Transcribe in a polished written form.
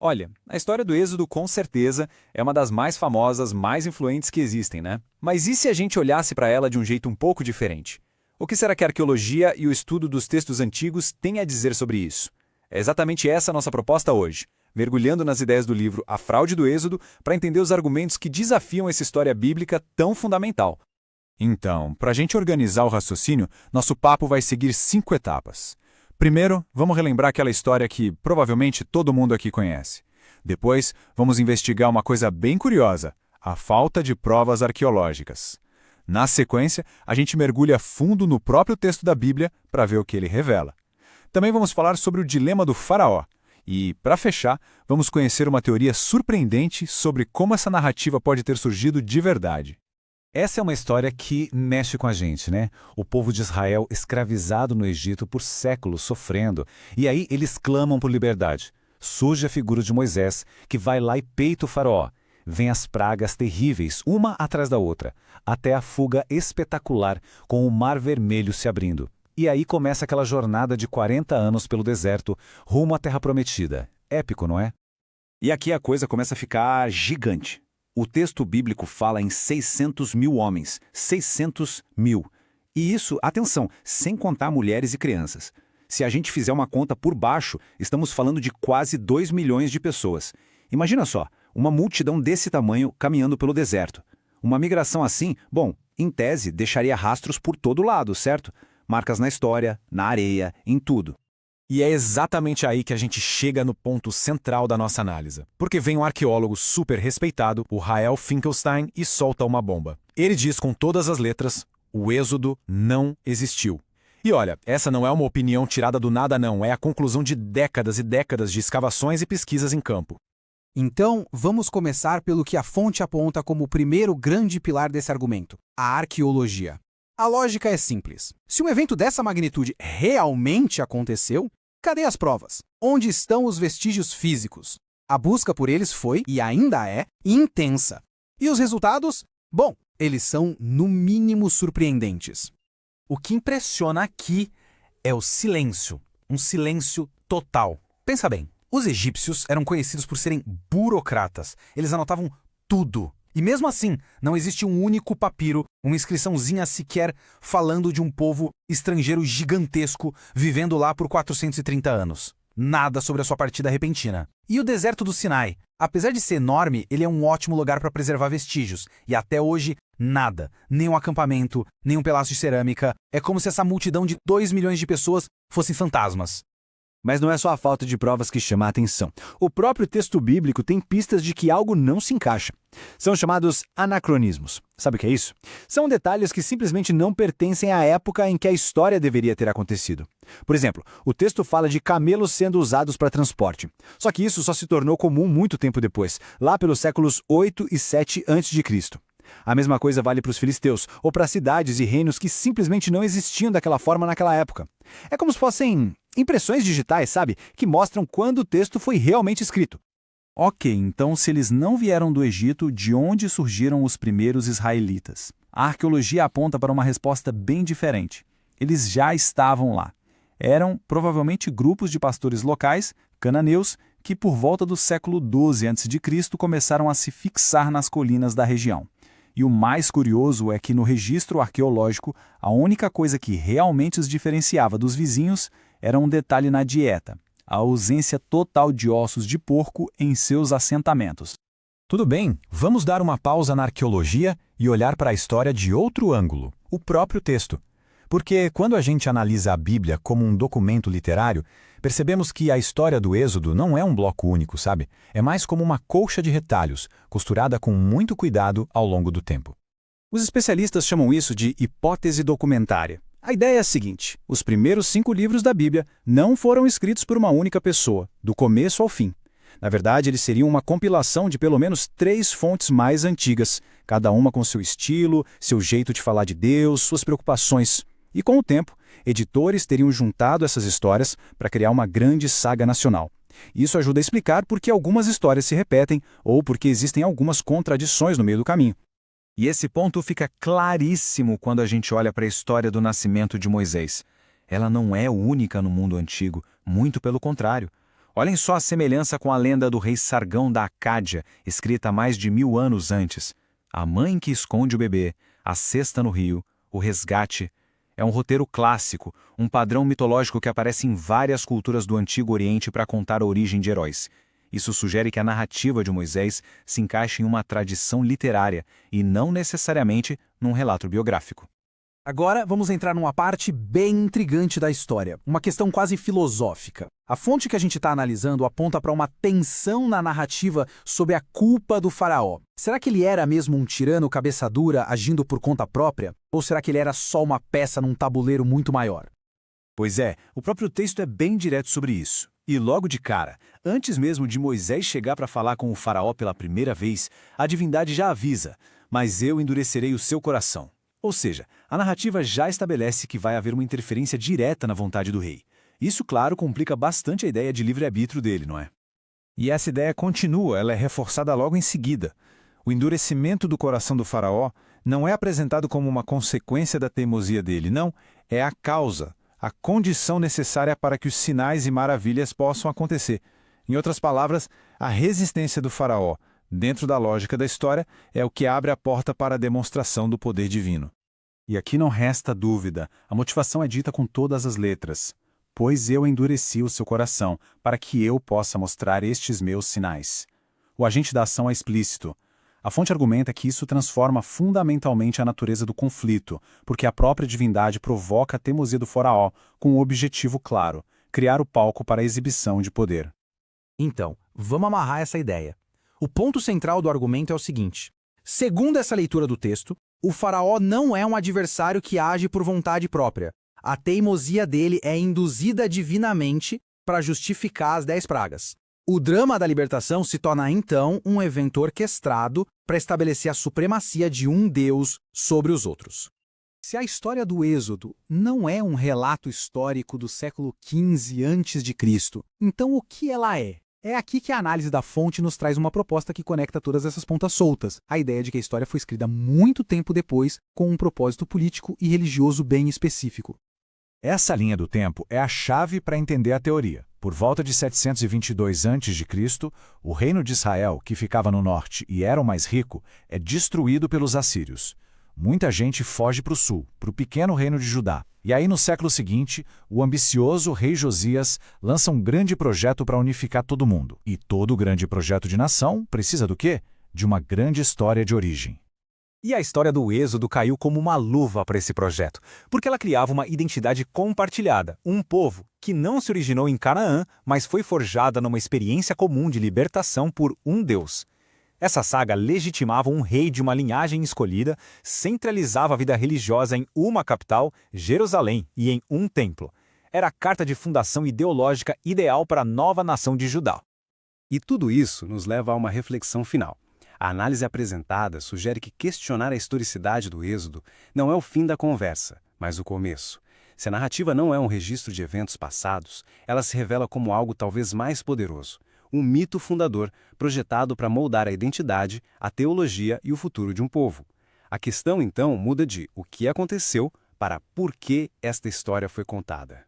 Olha, a história do Êxodo com certeza é uma das mais famosas, mais influentes que existem, né? Mas e se a gente olhasse para ela de um jeito um pouco diferente? O que será que a arqueologia e o estudo dos textos antigos têm a dizer sobre isso? É exatamente essa a nossa proposta hoje, mergulhando nas ideias do livro A Fraude do Êxodo para entender os argumentos que desafiam essa história bíblica tão fundamental. Então, para a gente organizar o raciocínio, nosso papo vai seguir 5 etapas. Primeiro, vamos relembrar aquela história que provavelmente todo mundo aqui conhece. Depois, vamos investigar uma coisa bem curiosa: a falta de provas arqueológicas. Na sequência, a gente mergulha fundo no próprio texto da Bíblia para ver o que ele revela. Também vamos falar sobre o dilema do faraó. E, para fechar, vamos conhecer uma teoria surpreendente sobre como essa narrativa pode ter surgido de verdade. Essa é uma história que mexe com a gente, né? O povo de Israel escravizado no Egito por séculos, sofrendo. E aí eles clamam por liberdade. Surge a figura de Moisés, que vai lá e peita o faraó. Vêm as pragas terríveis, uma atrás da outra, até a fuga espetacular, com o Mar Vermelho se abrindo. E aí começa aquela jornada de 40 anos pelo deserto, rumo à Terra Prometida. Épico, não é? E aqui a coisa começa a ficar gigante. O texto bíblico fala em 600 mil homens. 600 mil. E isso, atenção, sem contar mulheres e crianças. Se a gente fizer uma conta por baixo, estamos falando de quase 2 milhões de pessoas. Imagina só, uma multidão desse tamanho caminhando pelo deserto. Uma migração assim, bom, em tese, deixaria rastros por todo lado, certo? Marcas na história, na areia, em tudo. E é exatamente aí que a gente chega no ponto central da nossa análise. Porque vem um arqueólogo super respeitado, o Rael Finkelstein, e solta uma bomba. Ele diz com todas as letras: o Êxodo não existiu. E olha, essa não é uma opinião tirada do nada não, é a conclusão de décadas e décadas de escavações e pesquisas em campo. Então, vamos começar pelo que a fonte aponta como o primeiro grande pilar desse argumento: a arqueologia. A lógica é simples. Se um evento dessa magnitude realmente aconteceu, cadê as provas? Onde estão os vestígios físicos? A busca por eles foi, e ainda é, intensa. E os resultados? Bom, eles são, no mínimo, surpreendentes. O que impressiona aqui é o silêncio. Um silêncio total. Pensa bem, os egípcios eram conhecidos por serem burocratas. Eles anotavam tudo. E mesmo assim, não existe um único papiro, uma inscriçãozinha sequer falando de um povo estrangeiro gigantesco vivendo lá por 430 anos. Nada sobre a sua partida repentina. E o deserto do Sinai? Apesar de ser enorme, ele é um ótimo lugar para preservar vestígios. E até hoje, nada. Nem um acampamento, nem um pedaço de cerâmica. É como se essa multidão de 2 milhões de pessoas fossem fantasmas. Mas não é só a falta de provas que chama a atenção. O próprio texto bíblico tem pistas de que algo não se encaixa. São chamados anacronismos. Sabe o que é isso? São detalhes que simplesmente não pertencem à época em que a história deveria ter acontecido. Por exemplo, o texto fala de camelos sendo usados para transporte. Só que isso só se tornou comum muito tempo depois, lá pelos séculos 8 e 7 a.C. A mesma coisa vale para os filisteus, ou para cidades e reinos que simplesmente não existiam daquela forma naquela época. É como se fossem impressões digitais, sabe? Que mostram quando o texto foi realmente escrito. Ok, então se eles não vieram do Egito, de onde surgiram os primeiros israelitas? A arqueologia aponta para uma resposta bem diferente. Eles já estavam lá. Eram provavelmente grupos de pastores locais, cananeus, que por volta do século XII a.C. começaram a se fixar nas colinas da região. E o mais curioso é que no registro arqueológico, a única coisa que realmente os diferenciava dos vizinhos era um detalhe na dieta: a ausência total de ossos de porco em seus assentamentos. Tudo bem, vamos dar uma pausa na arqueologia e olhar para a história de outro ângulo, o próprio texto. Porque quando a gente analisa a Bíblia como um documento literário, percebemos que a história do Êxodo não é um bloco único, sabe? É mais como uma colcha de retalhos, costurada com muito cuidado ao longo do tempo. Os especialistas chamam isso de hipótese documentária. A ideia é a seguinte: os primeiros 5 livros da Bíblia não foram escritos por uma única pessoa, do começo ao fim. Na verdade, eles seriam uma compilação de pelo menos 3 fontes mais antigas, cada uma com seu estilo, seu jeito de falar de Deus, suas preocupações. E com o tempo, editores teriam juntado essas histórias para criar uma grande saga nacional. Isso ajuda a explicar por que algumas histórias se repetem ou porque existem algumas contradições no meio do caminho. E esse ponto fica claríssimo quando a gente olha para a história do nascimento de Moisés. Ela não é única no mundo antigo, muito pelo contrário. Olhem só a semelhança com a lenda do rei Sargão da Acádia, escrita há mais de 1000 anos antes. A mãe que esconde o bebê, a cesta no rio, o resgate. É um roteiro clássico, um padrão mitológico que aparece em várias culturas do Antigo Oriente para contar a origem de heróis. Isso sugere que a narrativa de Moisés se encaixa em uma tradição literária e não necessariamente num relato biográfico. Agora vamos entrar numa parte bem intrigante da história, uma questão quase filosófica. A fonte que a gente está analisando aponta para uma tensão na narrativa sobre a culpa do faraó. Será que ele era mesmo um tirano cabeça dura agindo por conta própria? Ou será que ele era só uma peça num tabuleiro muito maior? Pois é, o próprio texto é bem direto sobre isso. E logo de cara, antes mesmo de Moisés chegar para falar com o faraó pela primeira vez, a divindade já avisa: mas eu endurecerei o seu coração. Ou seja, a narrativa já estabelece que vai haver uma interferência direta na vontade do rei. Isso, claro, complica bastante a ideia de livre-arbítrio dele, não é? E essa ideia continua, ela é reforçada logo em seguida. O endurecimento do coração do faraó não é apresentado como uma consequência da teimosia dele, não, é a causa, a condição necessária para que os sinais e maravilhas possam acontecer. Em outras palavras, a resistência do faraó, dentro da lógica da história, é o que abre a porta para a demonstração do poder divino. E aqui não resta dúvida, a motivação é dita com todas as letras. Pois eu endureci o seu coração, para que eu possa mostrar estes meus sinais. O agente da ação é explícito. A fonte argumenta que isso transforma fundamentalmente a natureza do conflito, porque a própria divindade provoca a teimosia do faraó com um objetivo claro: criar o palco para a exibição de poder. Então, vamos amarrar essa ideia. O ponto central do argumento é o seguinte: segundo essa leitura do texto, o faraó não é um adversário que age por vontade própria. A teimosia dele é induzida divinamente para justificar as 10 pragas. O drama da libertação se torna, então, um evento orquestrado para estabelecer a supremacia de um Deus sobre os outros. Se a história do Êxodo não é um relato histórico do século XV a.C., então o que ela é? É aqui que a análise da fonte nos traz uma proposta que conecta todas essas pontas soltas, a ideia de que a história foi escrita muito tempo depois, com um propósito político e religioso bem específico. Essa linha do tempo é a chave para entender a teoria. Por volta de 722 a.C., o reino de Israel, que ficava no norte e era o mais rico, é destruído pelos assírios. Muita gente foge para o sul, para o pequeno reino de Judá. E aí, no século seguinte, o ambicioso rei Josias lança um grande projeto para unificar todo mundo. E todo grande projeto de nação precisa do quê? De uma grande história de origem. E a história do Êxodo caiu como uma luva para esse projeto, porque ela criava uma identidade compartilhada, um povo que não se originou em Canaã, mas foi forjada numa experiência comum de libertação por um Deus. Essa saga legitimava um rei de uma linhagem escolhida, centralizava a vida religiosa em uma capital, Jerusalém, e em um templo. Era a carta de fundação ideológica ideal para a nova nação de Judá. E tudo isso nos leva a uma reflexão final. A análise apresentada sugere que questionar a historicidade do Êxodo não é o fim da conversa, mas o começo. Se a narrativa não é um registro de eventos passados, ela se revela como algo talvez mais poderoso, um mito fundador projetado para moldar a identidade, a teologia e o futuro de um povo. A questão, então, muda de o que aconteceu para por que esta história foi contada.